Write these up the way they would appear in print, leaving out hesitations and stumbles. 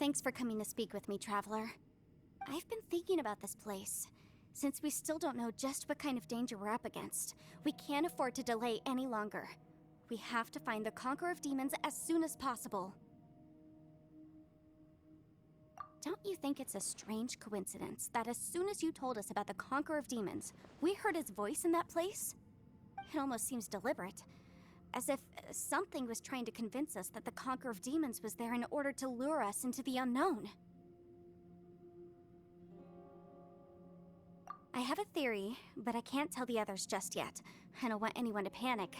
Thanks for coming to speak with me, Traveler. I've been thinking about this place. Since we still don't know just what kind of danger we're up against, we can't afford to delay any longer. We have to find the Conqueror of Demons as soon as possible. Don't you think it's a strange coincidence that as soon as you told us about the Conqueror of Demons, we heard his voice in that place? It almost seems deliberate. As if something was trying to convince us that the Conqueror of Demons was there in order to lure us into the unknown. I have a theory, but I can't tell the others just yet. I don't want anyone to panic.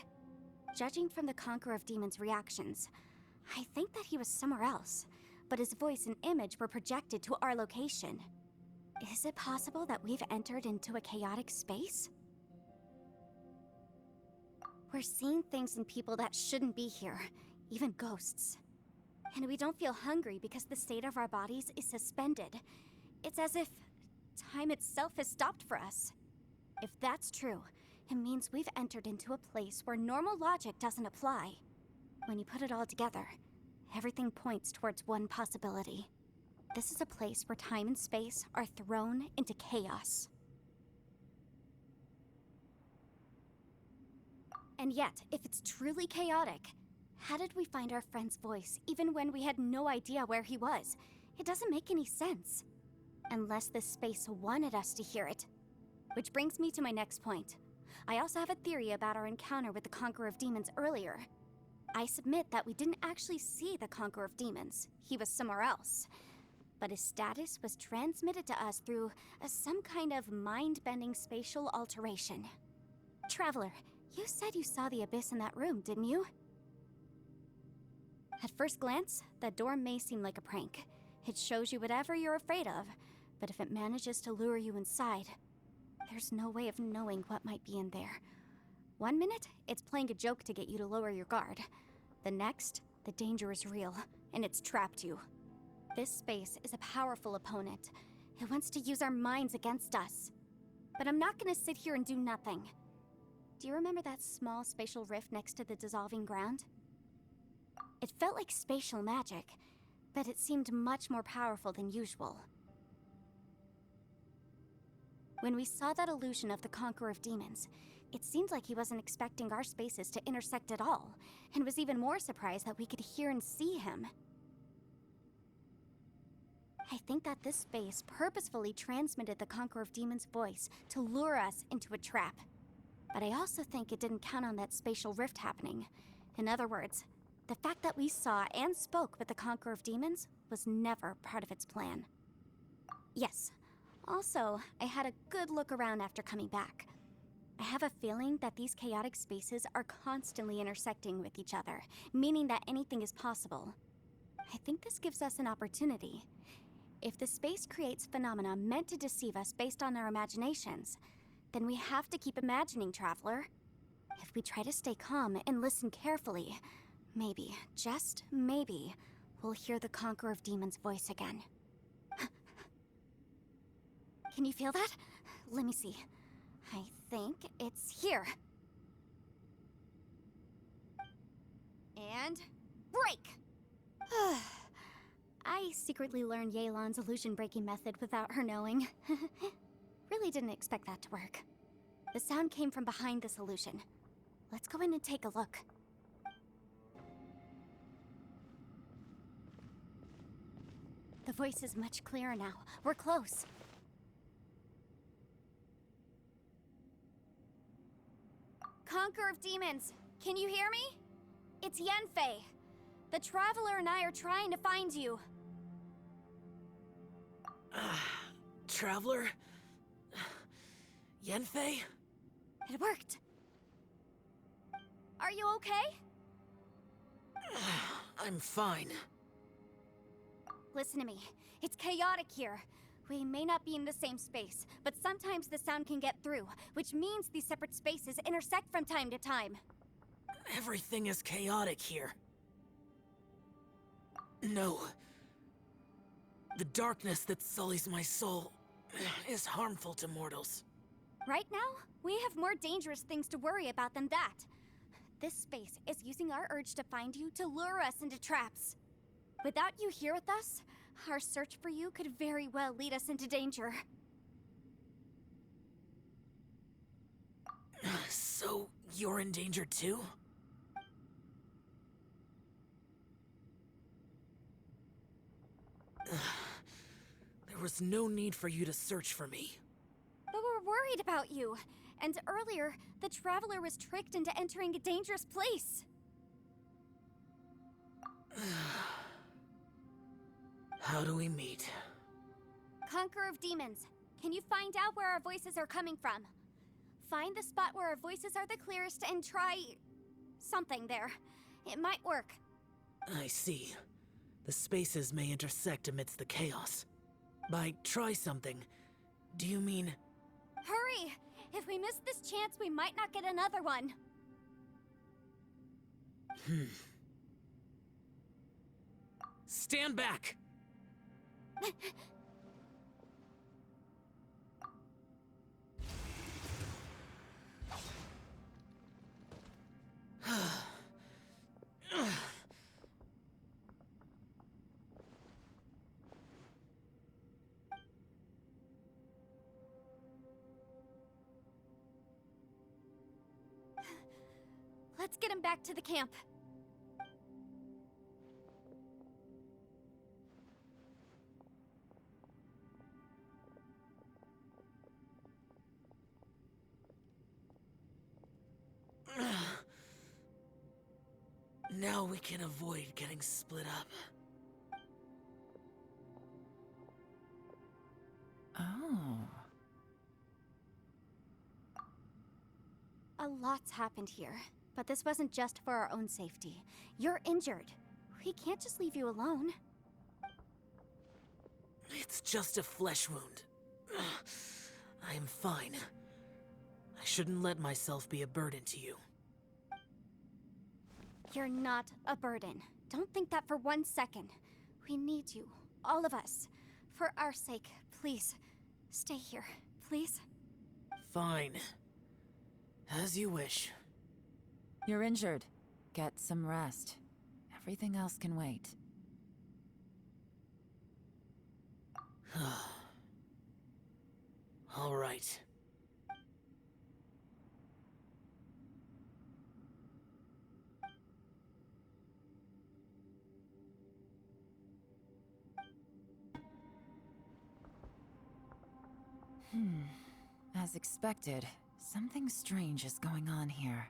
Judging from the Conqueror of Demons' reactions, I think that he was somewhere else, but his voice and image were projected to our location. Is it possible that we've entered into a chaotic space? We're seeing things and people that shouldn't be here, even ghosts. And we don't feel hungry because the state of our bodies is suspended. It's as if time itself has stopped for us. If that's true, it means we've entered into a place where normal logic doesn't apply. When you put it all together, everything points towards one possibility. This is a place where time and space are thrown into chaos. And yet, if it's truly chaotic, how did we find our friend's voice even when we had no idea where he was? It doesn't make any sense. Unless this space wanted us to hear it. Which brings me to my next point. I also have a theory about our encounter with the Conqueror of Demons earlier. I submit that we didn't actually see the Conqueror of Demons. He was somewhere else. But his status was transmitted to us through some kind of mind-bending spatial alteration. Traveler, you said you saw the abyss in that room, didn't you? At first glance, that door may seem like a prank. It shows you whatever you're afraid of, but if it manages to lure you inside, there's no way of knowing what might be in there. One minute, it's playing a joke to get you to lower your guard. The next, the danger is real, and it's trapped you. This space is a powerful opponent. It wants to use our minds against us. But I'm not gonna sit here and do nothing. Do you remember that small spatial rift next to the dissolving ground? It felt like spatial magic, but it seemed much more powerful than usual. When we saw that illusion of the Conqueror of Demons, it seemed like he wasn't expecting our spaces to intersect at all, and was even more surprised that we could hear and see him. I think that this space purposefully transmitted the Conqueror of Demons' voice to lure us into a trap. But I also think it didn't count on that spatial rift happening. In other words, the fact that we saw and spoke with the Conqueror of Demons was never part of its plan. Yes. Also, I had a good look around after coming back. I have a feeling that these chaotic spaces are constantly intersecting with each other, meaning that anything is possible. I think this gives us an opportunity. If the space creates phenomena meant to deceive us based on our imaginations, then we have to keep imagining, Traveler. If we try to stay calm and listen carefully, maybe, just maybe, we'll hear the Conqueror of Demons' voice again. Can you feel that? Let me see. I think it's here. And break! I secretly learned Yelan's illusion-breaking method without her knowing. Really didn't expect that to work. The sound came from behind this illusion. Let's go in and take a look. The voice is much clearer now. We're close. Conqueror of Demons, can you hear me? It's Yanfei. The Traveler and I are trying to find you. Traveler? Yanfei? It worked. Are you okay? I'm fine. Listen to me. It's chaotic here. We may not be in the same space, but sometimes the sound can get through, which means these separate spaces intersect from time to time. Everything is chaotic here. No. The darkness that sullies my soul is harmful to mortals. Right now, we have more dangerous things to worry about than that. This space is using our urge to find you to lure us into traps. Without you here with us, Our search for you could very well lead us into danger. So, you're in danger too? There was no need for you to search for me. But we're worried about you. And earlier, the Traveler was tricked into entering a dangerous place. How do we meet? Conqueror of Demons, can you find out where our voices are coming from? Find the spot where our voices are the clearest and try... something there. It might work. I see. The spaces may intersect amidst the chaos. By try something, do you mean... Hurry! If we miss this chance, we might not get another one. Stand back! Let's get him back to the camp. Now we can avoid getting split up. Oh. A lot's happened here, but this wasn't just for our own safety. You're injured. We can't just leave you alone. It's just a flesh wound. I am fine. I shouldn't let myself be a burden to you. You're not a burden. Don't think that for 1 second. We need you, all of us. For our sake, please, stay here, please. Fine. As you wish. You're injured. Get some rest. Everything else can wait. All right. As expected, something strange is going on here.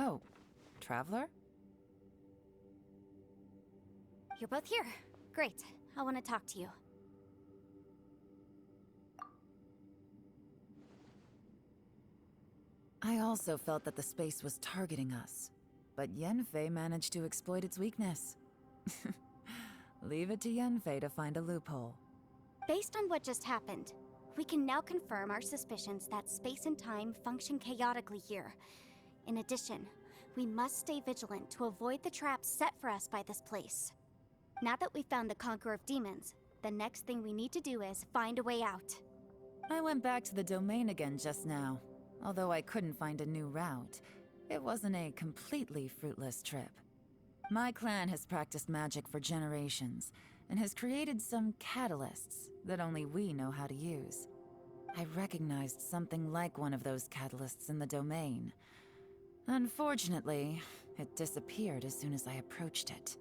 Oh, Traveler? You're both here. Great. I want to talk to you. I also felt that the space was targeting us, but Yenfei managed to exploit its weakness. Leave it to Yenfei to find a loophole. Based on what just happened, we can now confirm our suspicions that space and time function chaotically here. In addition, we must stay vigilant to avoid the traps set for us by this place. Now that we've found the Conqueror of Demons, the next thing we need to do is find a way out. I went back to the domain again just now. Although I couldn't find a new route, it wasn't a completely fruitless trip. My clan has practiced magic for generations, and has created some catalysts that only we know how to use. I recognized something like one of those catalysts in the domain. Unfortunately, it disappeared as soon as I approached it.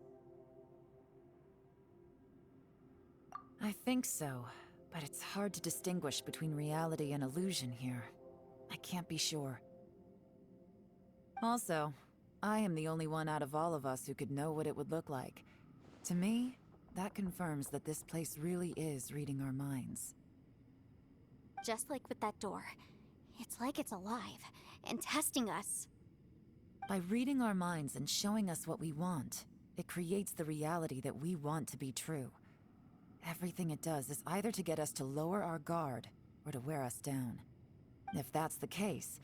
I think so, but it's hard to distinguish between reality and illusion here. I can't be sure. Also, I am the only one out of all of us who could know what it would look like. To me, that confirms that this place really is reading our minds. Just like with that door. It's like it's alive, and testing us. By reading our minds and showing us what we want, it creates the reality that we want to be true. Everything it does is either to get us to lower our guard, or to wear us down. If that's the case,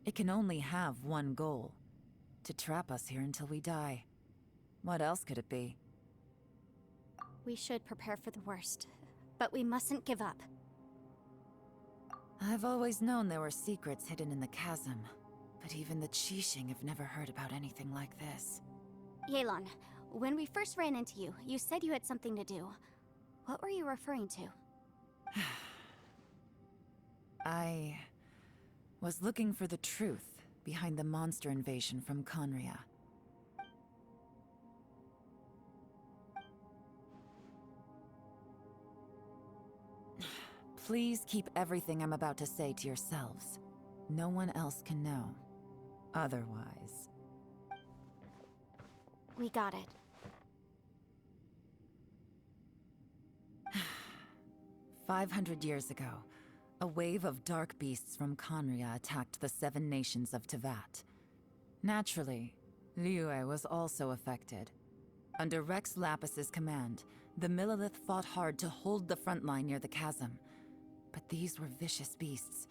it can only have one goal. To trap us here until we die. What else could it be? We should prepare for the worst, but we mustn't give up. I've always known there were secrets hidden in the chasm. But even the Qixing have never heard about anything like this. Yelan, when we first ran into you, you said you had something to do. What were you referring to? I was looking for the truth behind the monster invasion from Conria. Please keep everything I'm about to say to yourselves. No one else can know. Otherwise. We got it. 500 years ago, a wave of dark beasts from Conria attacked the 7 nations of Tevat. Naturally, Liyue was also affected. Under Rex Lapis's command, the Millelith fought hard to hold the front line near the chasm. But these were vicious beasts,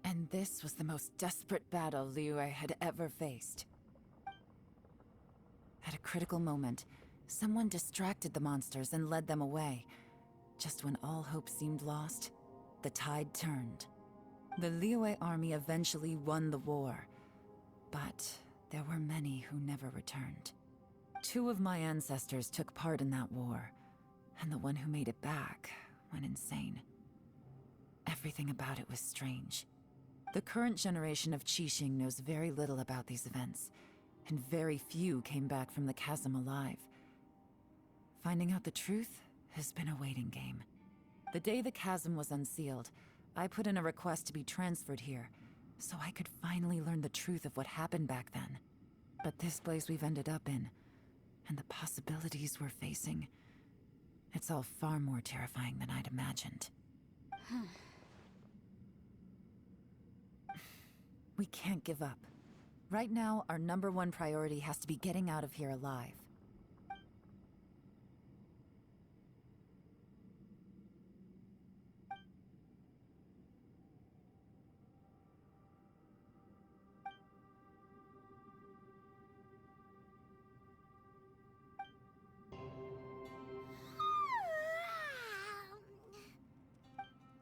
and this was the most desperate battle Liyue had ever faced. At a critical moment, someone distracted the monsters and led them away. Just when all hope seemed lost, the tide turned. The Liyue army eventually won the war, but there were many who never returned. 2 of my ancestors took part in that war, and the one who made it back went insane. Everything about it was strange. The current generation of Qixing knows very little about these events, and very few came back from the chasm alive. Finding out the truth has been a waiting game. The day the chasm was unsealed, I put in a request to be transferred here, so I could finally learn the truth of what happened back then. But this place we've ended up in, and the possibilities we're facing, it's all far more terrifying than I'd imagined. We can't give up. Right now, our #1 priority has to be getting out of here alive.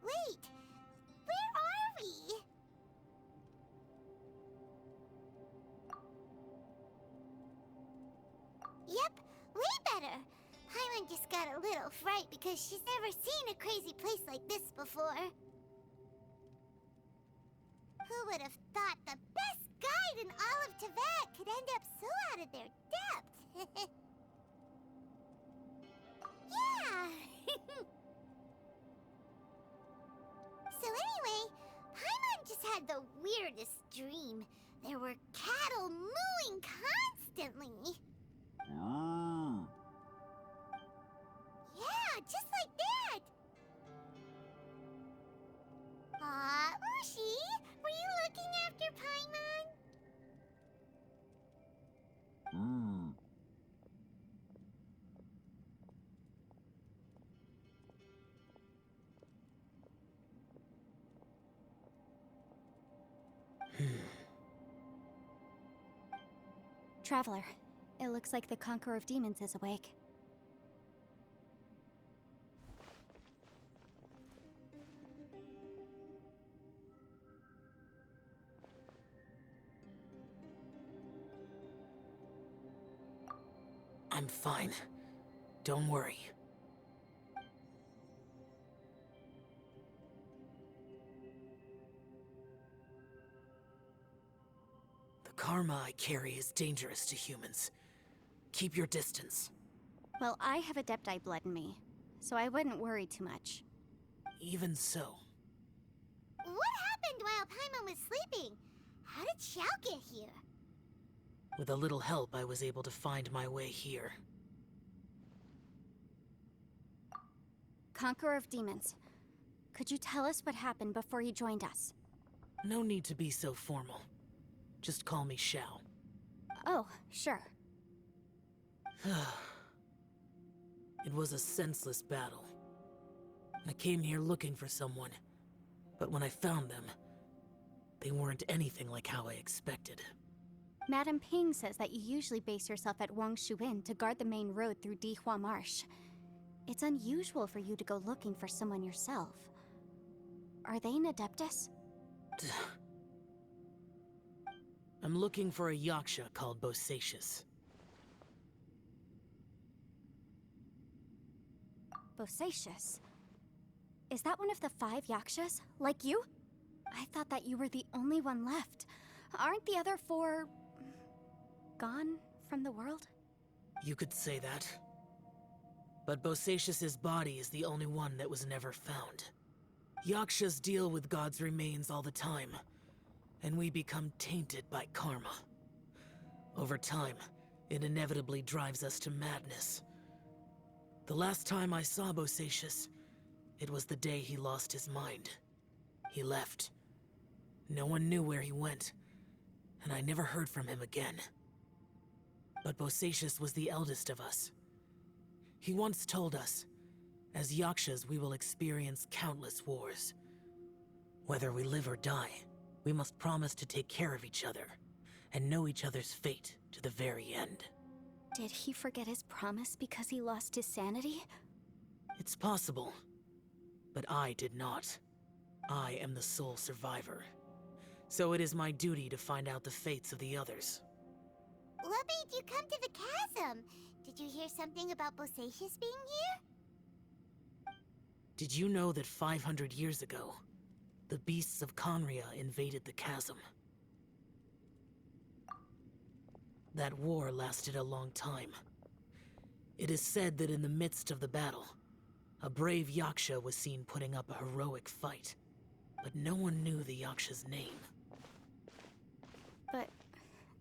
Wait, where are we? Yep, way better. Paimon just got a little fright because she's never seen a crazy place like this before. Who would have thought the best guide in all of Tevat could end up so out of their depth? Yeah! So anyway, Paimon just had the weirdest dream. There were cattle mooing constantly. Yeah, just like that. Aw, Ushi, were you looking after Paimon? Traveler, it looks like the Conqueror of Demons is awake. I'm fine. Don't worry. The karma I carry is dangerous to humans. Keep your distance. Well, I have Adepti blood in me, so I wouldn't worry too much. Even so, What happened while Paimon was sleeping? How did Xiao get here? with a little help, I was able to find my way here. Conqueror of Demons, could you tell us what happened before you joined us? No need to be so formal. Just call me Xiao. Oh, sure. It was a senseless battle. I came here looking for someone, but when I found them, they weren't anything like how I expected. Madame Ping says that you usually base yourself at Wangshuin to guard the main road through Dihua Marsh. It's unusual for you to go looking for someone yourself. Are they an Adeptus? I'm looking for a yaksha called Bosacius. Bosacius? Is that one of the 5 yakshas? Like you? I thought that you were the only one left. Aren't the other 4... gone from the world? You could say that. But Bosacius's body is the only one that was never found. Yakshas deal with God's remains all the time, and we become tainted by karma. Over time, it inevitably drives us to madness. The last time I saw Bosacius, it was the day he lost his mind. He left. No one knew where he went, and I never heard from him again. But Bosacius was the eldest of us. He once told us, as Yakshas we will experience countless wars. Whether we live or die, we must promise to take care of each other, and know each other's fate to the very end. Did he forget his promise because he lost his sanity? It's possible, but I did not. I am the sole survivor. So it is my duty to find out the fates of the others. What made you come to the chasm? Did you hear something about Bosacius being here? Did you know that 500 years ago, the beasts of Conria invaded the chasm? That war lasted a long time. It is said that in the midst of the battle, a brave Yaksha was seen putting up a heroic fight. But no one knew the Yaksha's name. But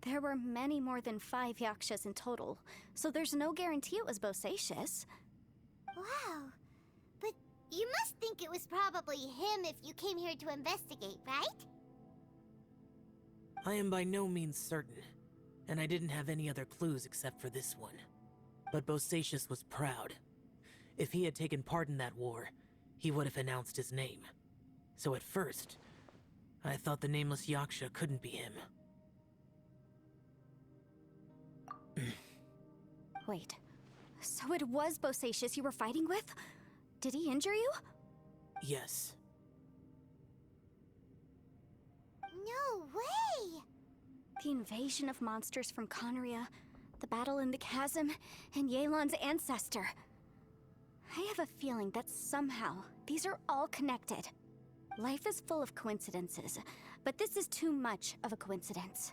there were many more than 5 yakshas in total, so there's no guarantee it was Bosacius. Wow. But you must think it was probably him if you came here to investigate, right? I am by no means certain, and I didn't have any other clues except for this one. But Bosacius was proud. If he had taken part in that war, he would have announced his name. So at first, I thought the nameless Yaksha couldn't be him. Wait, so it was Bosacius you were fighting with? Did he injure you? Yes. No way! The invasion of monsters from Conria, the battle in the chasm, and Yelan's ancestor. I have a feeling that somehow these are all connected. Life is full of coincidences, but this is too much of a coincidence.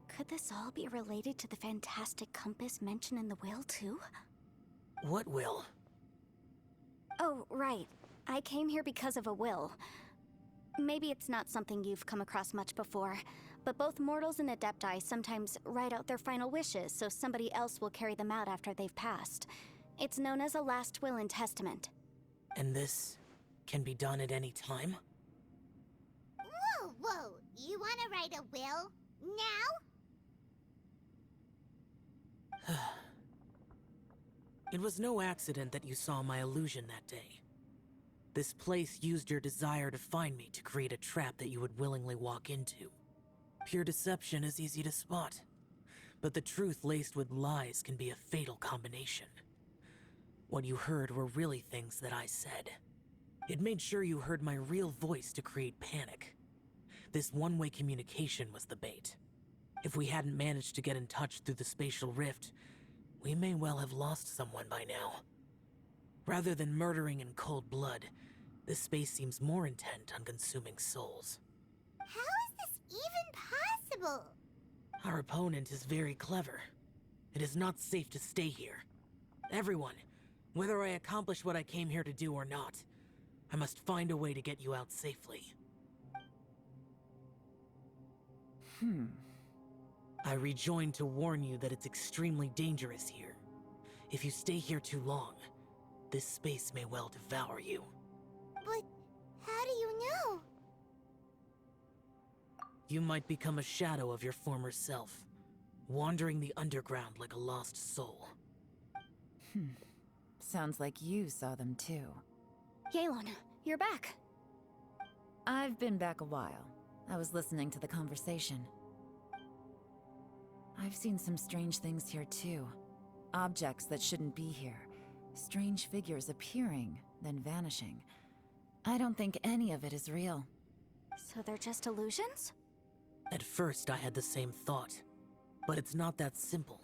Could this all be related to the fantastic compass mentioned in the will, too? What will? Oh, right. I came here because of a will. Maybe it's not something you've come across much before, but both mortals and adepti sometimes write out their final wishes so somebody else will carry them out after they've passed. It's known as a last will and testament. And this can be done at any time? Whoa! You wanna write a will? Now? It was no accident that you saw my illusion that day. This place used your desire to find me to create a trap that you would willingly walk into. Pure deception is easy to spot, but the truth laced with lies can be a fatal combination. What you heard were really things that I said. It made sure you heard my real voice to create panic. This one-way communication was the bait. If we hadn't managed to get in touch through the spatial rift, we may well have lost someone by now. Rather than murdering in cold blood, this space seems more intent on consuming souls. How is this even possible? Our opponent is very clever. It is not safe to stay here. Everyone, whether I accomplish what I came here to do or not, I must find a way to get you out safely. I rejoined to warn you that it's extremely dangerous here. If you stay here too long, this space may well devour you. But how do you know? You might become a shadow of your former self, wandering the underground like a lost soul. Sounds like you saw them too. Yelan, you're back. I've been back a while. I was listening to the conversation. I've seen some strange things here too. Objects that shouldn't be here. Strange figures appearing, then vanishing. I don't think any of it is real. So they're just illusions? At first, I had the same thought, but it's not that simple.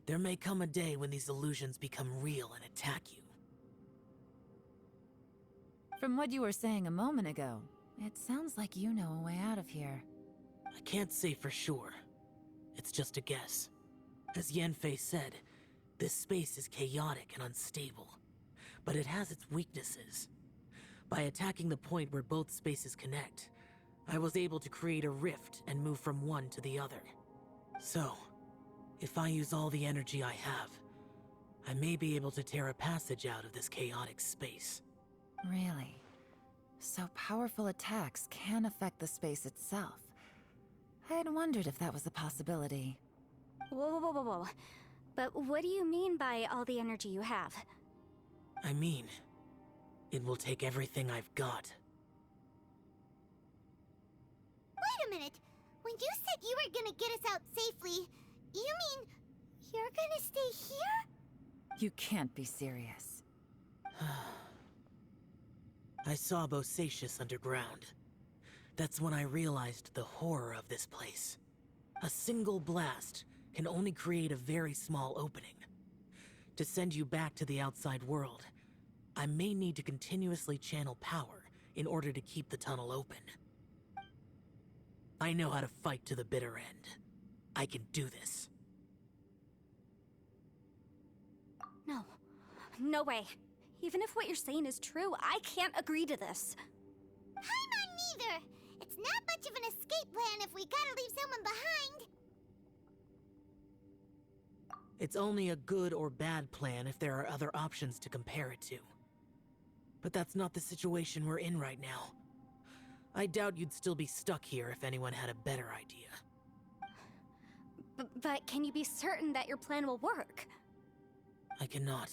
There may come a day when these illusions become real and attack you. From what you were saying a moment ago, it sounds like you know a way out of here. I can't say for sure. It's just a guess. As Yanfei said, this space is chaotic and unstable, but it has its weaknesses. By attacking the point where both spaces connect, I was able to create a rift and move from one to the other. So, if I use all the energy I have, I may be able to tear a passage out of this chaotic space. Really? So powerful attacks can affect the space itself. I had wondered if that was a possibility. Whoa, whoa, whoa, whoa. But what do you mean by all the energy you have? I mean, it will take everything I've got. Wait a minute. When you said you were gonna get us out safely, you mean you're gonna stay here? You can't be serious. I saw Bosacius underground. That's when I realized the horror of this place. A single blast can only create a very small opening. To send you back to the outside world, I may need to continuously channel power in order to keep the tunnel open. I know how to fight to the bitter end. I can do this. No. No way. Even if what you're saying is true, I can't agree to this. I'm on neither. It's not much of an escape plan if we gotta leave someone behind. It's only a good or bad plan if there are other options to compare it to. But that's not the situation we're in right now. I doubt you'd still be stuck here if anyone had a better idea. But can you be certain that your plan will work? I cannot.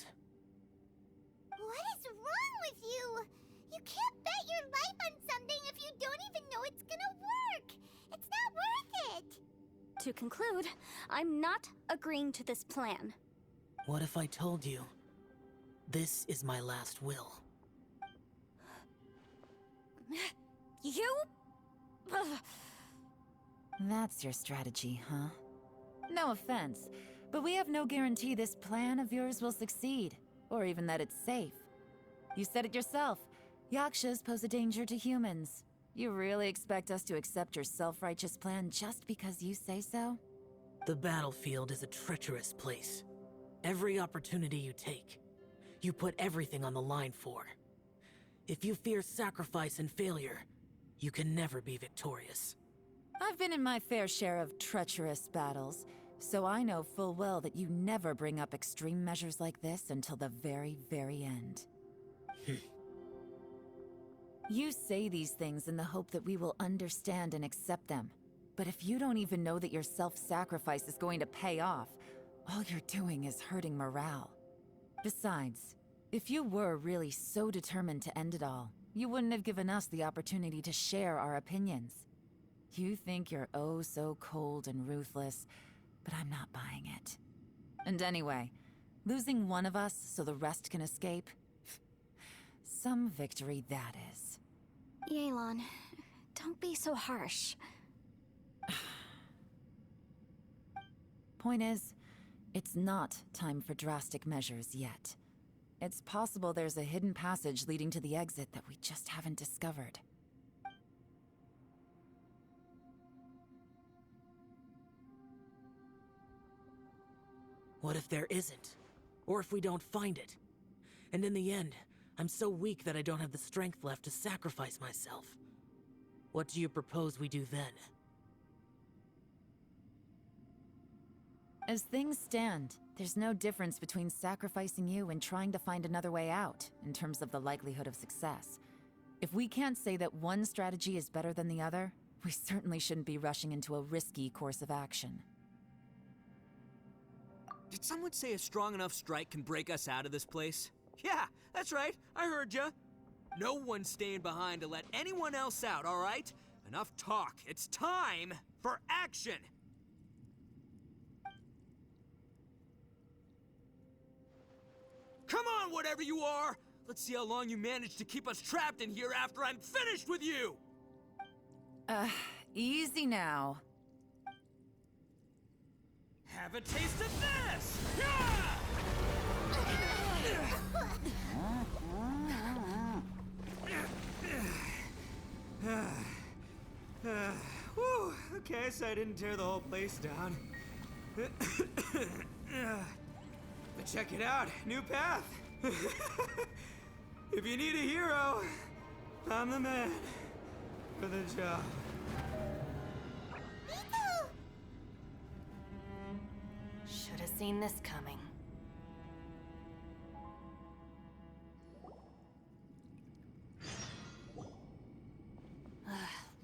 What is wrong with you? You can't bet your life on something if you don't even know it's gonna work. It's not worth it. To conclude, I'm not agreeing to this plan. What if I told you, this is my last will? You? Ugh. That's your strategy, huh? No offense, but we have no guarantee this plan of yours will succeed, or even that it's safe. You said it yourself. Yakshas pose a danger to humans. You really expect us to accept your self-righteous plan just because you say so? The battlefield is a treacherous place. Every opportunity you take, you put everything on the line for. If you fear sacrifice and failure, you can never be victorious. I've been in my fair share of treacherous battles, so I know full well that you never bring up extreme measures like this until the very, very end. You say these things in the hope that we will understand and accept them. But if you don't even know that your self-sacrifice is going to pay off, all you're doing is hurting morale. Besides, if you were really so determined to end it all, you wouldn't have given us the opportunity to share our opinions. You think you're oh so cold and ruthless, but I'm not buying it. And anyway, losing one of us so the rest can escape? Some victory that is. Yelan, don't be so harsh. Point is, it's not time for drastic measures yet. It's possible there's a hidden passage leading to the exit that we just haven't discovered. What if there isn't? Or if we don't find it? And in the end, I'm so weak that I don't have the strength left to sacrifice myself. What do you propose we do then? As things stand, there's no difference between sacrificing you and trying to find another way out, in terms of the likelihood of success. If we can't say that one strategy is better than the other, we certainly shouldn't be rushing into a risky course of action. Did someone say a strong enough strike can break us out of this place? Yeah, that's right. I heard ya. No one's staying behind to let anyone else out, all right? Enough talk. It's time for action! Come on, whatever you are! Let's see how long you manage to keep us trapped in here after I'm finished with you! Easy now. Have a taste of this! Yeah! Whew, okay, so I didn't tear the whole place down. But check it out, new path. If you need a hero, I'm the man for the job. Should have seen this coming.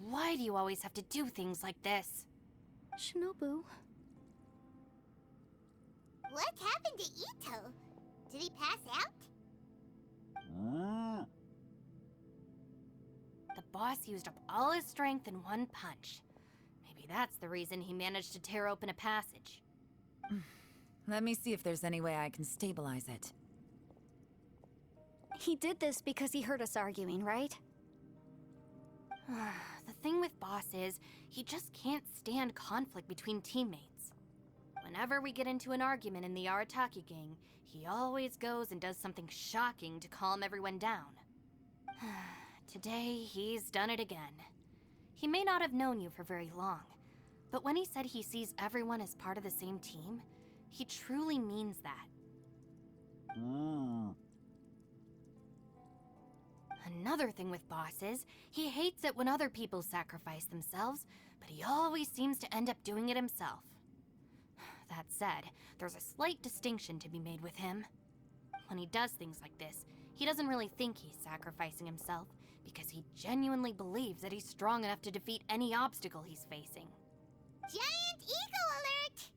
Why do you always have to do things like this? Shinobu. What happened to Ito? Did he pass out? The boss used up all his strength in one punch. Maybe that's the reason he managed to tear open a passage. Let me see if there's any way I can stabilize it. He did this because he heard us arguing, right? The thing with Boss is, he just can't stand conflict between teammates. Whenever we get into an argument in the Arataki gang, he always goes and does something shocking to calm everyone down. Today, he's done it again. He may not have known you for very long, but when he said he sees everyone as part of the same team, he truly means that. Another thing with Boss is, he hates it when other people sacrifice themselves, but he always seems to end up doing it himself. That said, there's a slight distinction to be made with him. When he does things like this, he doesn't really think he's sacrificing himself, because he genuinely believes that he's strong enough to defeat any obstacle he's facing. Giant ego alert!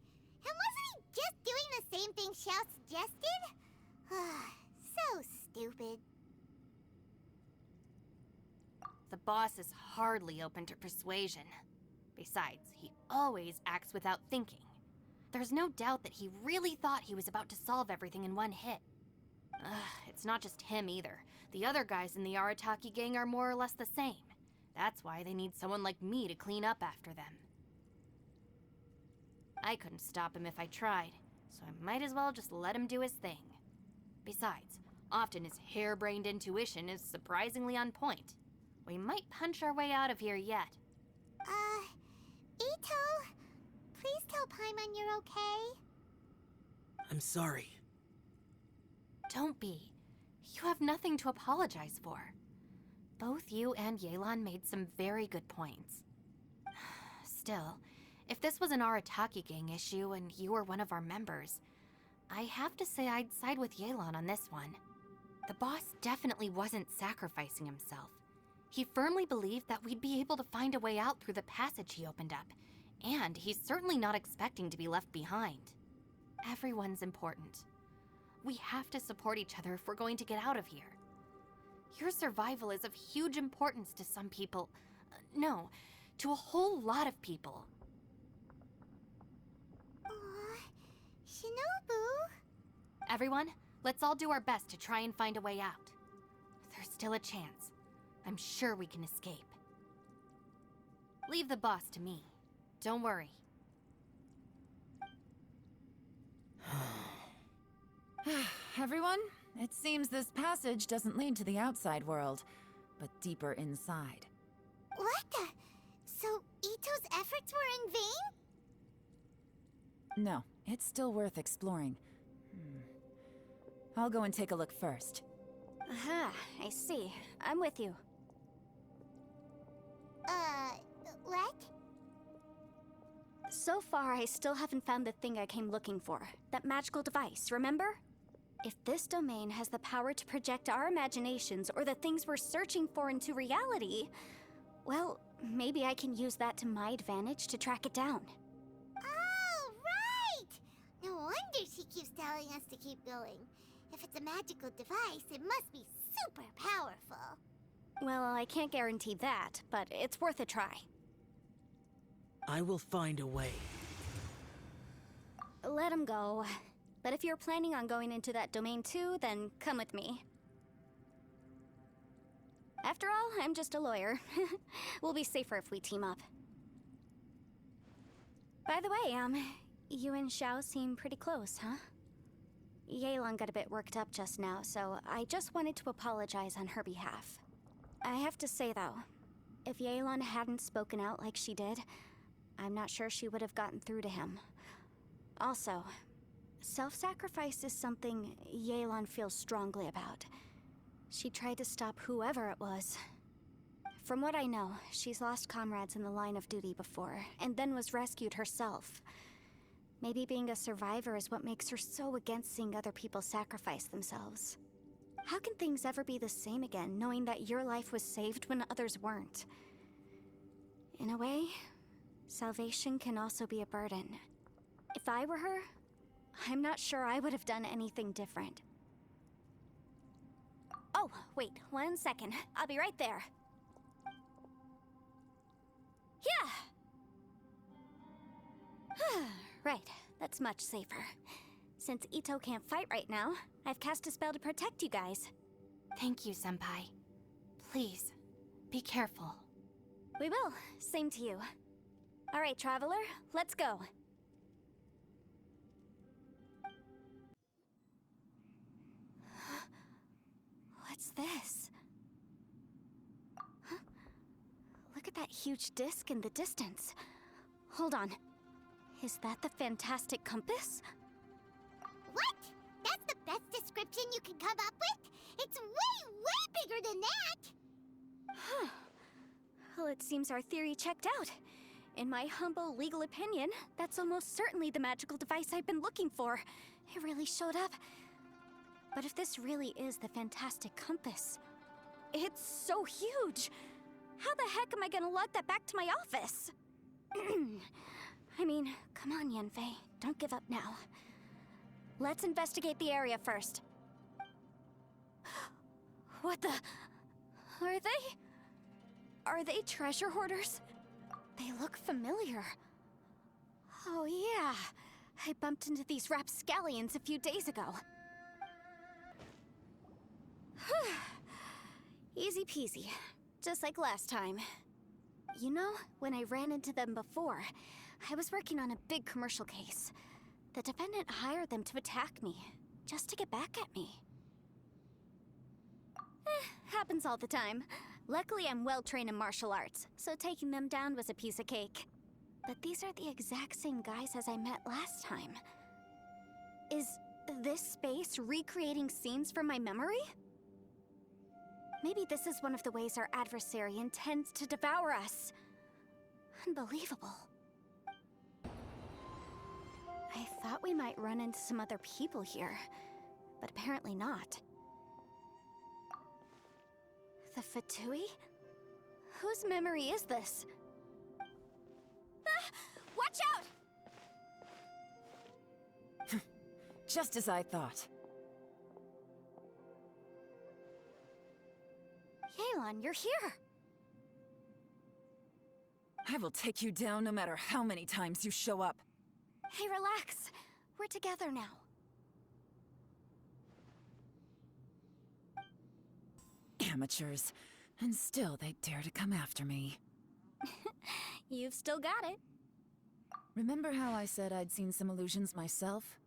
And wasn't he just doing the same thing Xiao suggested? So stupid. The boss is hardly open to persuasion. Besides, he always acts without thinking. There's no doubt that he really thought he was about to solve everything in one hit. It's not just him either. The other guys in the Arataki gang are more or less the same. That's why they need someone like me to clean up after them. I couldn't stop him if I tried, so I might as well just let him do his thing. Besides, often his harebrained intuition is surprisingly on point. We might punch our way out of here yet. Ito, please tell Paimon you're okay. I'm sorry. Don't be. You have nothing to apologize for. Both you and Yelan made some very good points. Still, if this was an Arataki gang issue and you were one of our members, I have to say I'd side with Yelan on this one. The boss definitely wasn't sacrificing himself. He firmly believed that we'd be able to find a way out through the passage he opened up, and he's certainly not expecting to be left behind. Everyone's important. We have to support each other if we're going to get out of here. Your survival is of huge importance to some people. No, to a whole lot of people. Aw, Shinobu. Everyone, let's all do our best to try and find a way out. There's still a chance. I'm sure we can escape. Leave the boss to me. Don't worry. Everyone, it seems this passage doesn't lead to the outside world, but deeper inside. What the? So Ito's efforts were in vain? No, it's still worth exploring. I'll go and take a look first. Aha, I see. I'm with you. What? So far, I still haven't found the thing I came looking for. That magical device, remember? If this domain has the power to project our imaginations or the things we're searching for into reality, well, maybe I can use that to my advantage to track it down. Oh, right! No wonder she keeps telling us to keep going. If it's a magical device, it must be super powerful. Well, I can't guarantee that, but it's worth a try. I will find a way. Let him go. But if you're planning on going into that domain too, then come with me. After all, I'm just a lawyer. We'll be safer if we team up. By the way, you and Xiao seem pretty close, huh? Yelan got a bit worked up just now, so I just wanted to apologize on her behalf. I have to say, though, if Yelan hadn't spoken out like she did, I'm not sure she would have gotten through to him. Also, self-sacrifice is something Yelan feels strongly about. She tried to stop whoever it was. From what I know, she's lost comrades in the line of duty before, and then was rescued herself. Maybe being a survivor is what makes her so against seeing other people sacrifice themselves. How can things ever be the same again, knowing that your life was saved when others weren't? In a way, salvation can also be a burden. If I were her, I'm not sure I would have done anything different. Oh, wait, 1 second. I'll be right there. Yeah! Right, that's much safer. Since Ito can't fight right now, I've cast a spell to protect you guys. Thank you, Senpai. Please, be careful. We will. Same to you. All right, Traveler, let's go. What's this? Huh? Look at that huge disc in the distance. Hold on. Is that the fantastic compass? What? That's the best description you can come up with? It's way, way bigger than that! Huh. Well, it seems our theory checked out. In my humble legal opinion, that's almost certainly the magical device I've been looking for. It really showed up. But if this really is the fantastic compass, it's so huge! How the heck am I gonna lug that back to my office? I mean, come on, Yanfei. Don't give up now. Let's investigate the area first. What the... Are they treasure hoarders? They look familiar. Oh yeah, I bumped into these rapscallions a few days ago. Easy peasy, just like last time. You know, when I ran into them before, I was working on a big commercial case. The defendant hired them to attack me, just to get back at me. Happens all the time. Luckily, I'm well-trained in martial arts, so taking them down was a piece of cake. But these are the exact same guys as I met last time. Is this space recreating scenes from my memory? Maybe this is one of the ways our adversary intends to devour us. Unbelievable. I thought we might run into some other people here, but apparently not. The Fatui? Whose memory is this? Ah! Watch out! Just as I thought. Yelan, you're here! I will take you down no matter how many times you show up. Hey, relax. We're together now. Amateurs. And still they dare to come after me. You've still got it. Remember how I said I'd seen some illusions myself?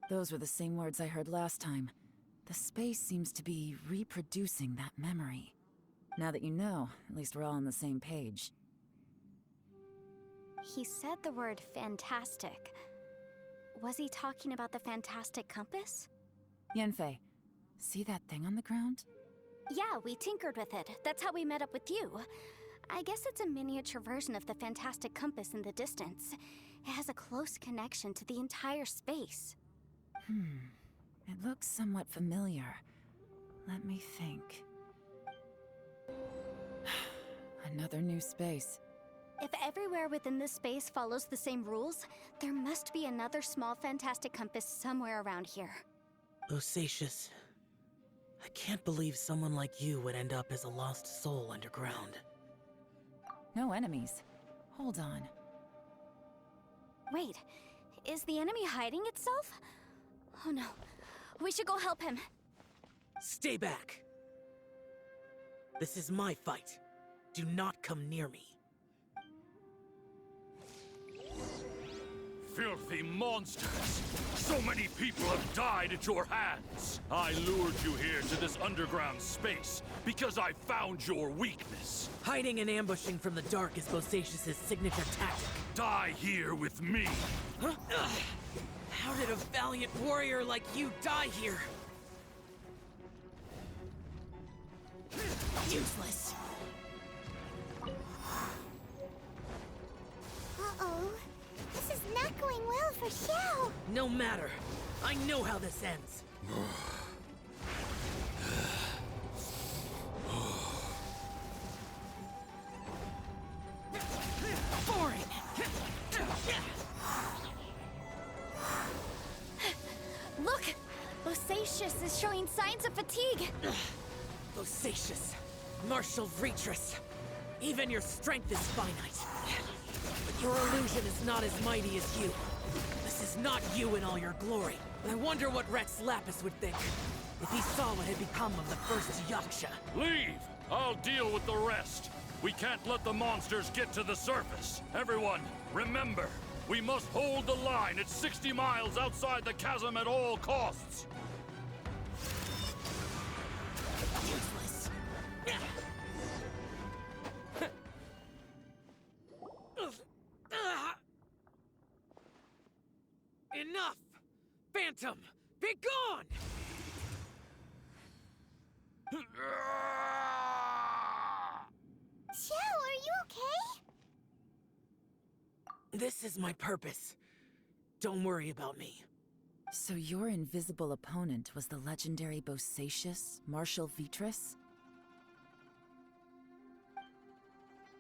Those were the same words I heard last time. The space seems to be reproducing that memory. Now that you know, at least we're all on the same page. He said the word fantastic. Was he talking about the fantastic compass? Yanfei, see that thing on the ground? Yeah, we tinkered with it. That's how we met up with you. I guess it's a miniature version of the fantastic compass in the distance. It has a close connection to the entire space. It looks somewhat familiar. Let me think. Another new space. If everywhere within this space follows the same rules, there must be another small fantastic compass somewhere around here. Bosacious. I can't believe someone like you would end up as a lost soul underground. No enemies. Hold on. Wait, is the enemy hiding itself? Oh no, we should go help him. Stay back! This is my fight. Do not come near me. Filthy monsters! So many people have died at your hands! I lured you here to this underground space because I found your weakness. Hiding and ambushing from the dark is Bosacius' signature tactic. Die here with me! Huh? How did a valiant warrior like you die here? Useless. Uh-oh. This is not going well for Xiao. No matter. I know how this ends. Boring. Look! Bosacius is showing signs of fatigue. Bosacius, martial Retris. Even your strength is finite. But your illusion is not as mighty as you. This is not you in all your glory. I wonder what Rex Lapis would think if he saw what had become of the first Yaksha. Leave! I'll deal with the rest. We can't let the monsters get to the surface. Everyone, remember, we must hold the line at 60 miles outside the chasm at all costs. Useless. Enough! Phantom, be gone! Xiao, are you okay? This is my purpose. Don't worry about me. So your invisible opponent was the legendary Bosacius, Marshal Vitris?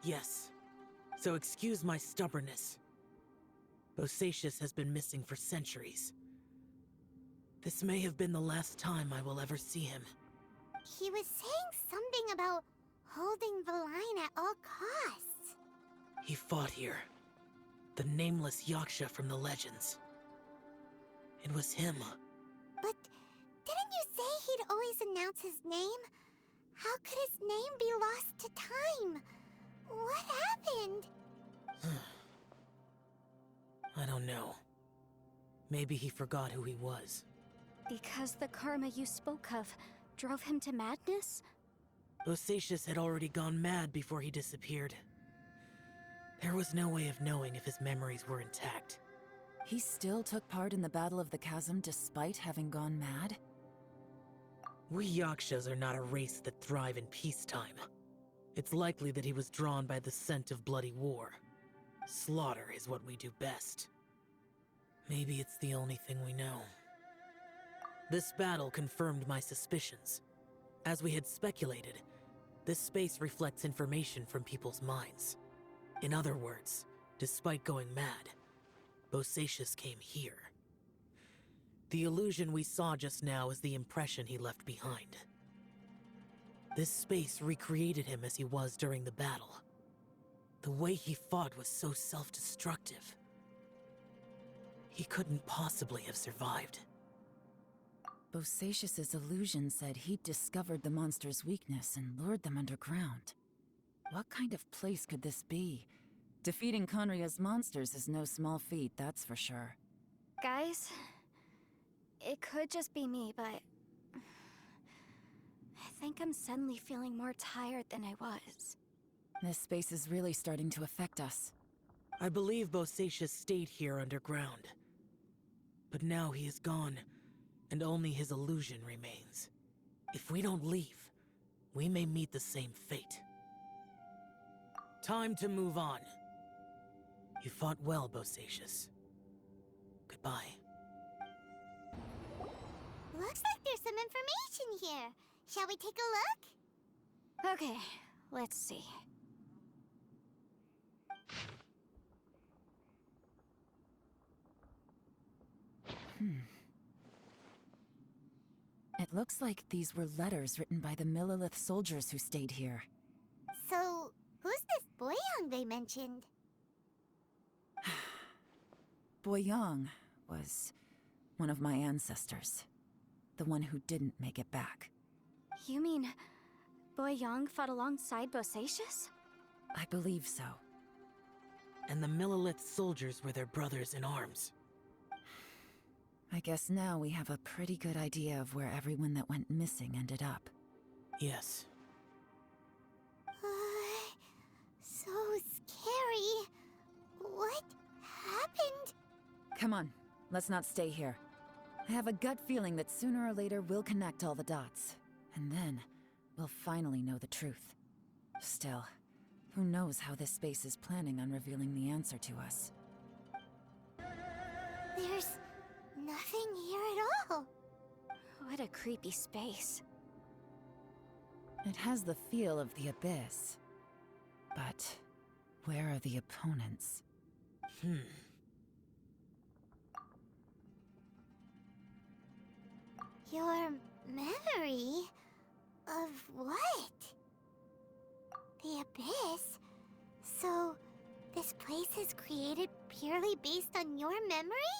Yes. So excuse my stubbornness. Bosacius has been missing for centuries. This may have been the last time I will ever see him. He was saying something about holding the line at all costs. He fought here. The nameless Yaksha from the legends. It was him. But didn't you say he'd always announce his name? How could his name be lost to time? What happened? I don't know. Maybe he forgot who he was. Because the karma you spoke of drove him to madness? Bosacius had already gone mad before he disappeared. There was no way of knowing if his memories were intact. He still took part in the Battle of the Chasm despite having gone mad? We Yakshas are not a race that thrive in peacetime. It's likely that he was drawn by the scent of bloody war. Slaughter is what we do best. Maybe it's the only thing we know. This battle confirmed my suspicions. As we had speculated, this space reflects information from people's minds. In other words, despite going mad, Bosacius came here. The illusion we saw just now is the impression he left behind. This space recreated him as he was during the battle. The way he fought was so self-destructive. He couldn't possibly have survived. Bosacius's illusion said he'd discovered the monster's weakness and lured them underground. What kind of place could this be? Defeating Conria's monsters is no small feat, that's for sure. Guys, it could just be me, but I think I'm suddenly feeling more tired than I was. This space is really starting to affect us. I believe Bosacius stayed here underground. But now he is gone, and only his illusion remains. If we don't leave, we may meet the same fate. Time to move on. You fought well, Bosacius. Goodbye. Looks like there's some information here. Shall we take a look? Okay, let's see. It looks like these were letters written by the Millilith soldiers who stayed here. So, who's this Boyang they mentioned? Boyang was one of my ancestors. The one who didn't make it back. You mean Boyang fought alongside Bosacius? I believe so. And the Millilith soldiers were their brothers in arms. I guess now we have a pretty good idea of where everyone that went missing ended up. Yes. So scary. What happened? Come on, let's not stay here. I have a gut feeling that sooner or later we'll connect all the dots. And then, we'll finally know the truth. Still, who knows how this space is planning on revealing the answer to us. There's nothing here at all. What a creepy space. It has the feel of the Abyss. But where are the opponents? Your memory? Of what? The Abyss? So, this place is created purely based on your memory?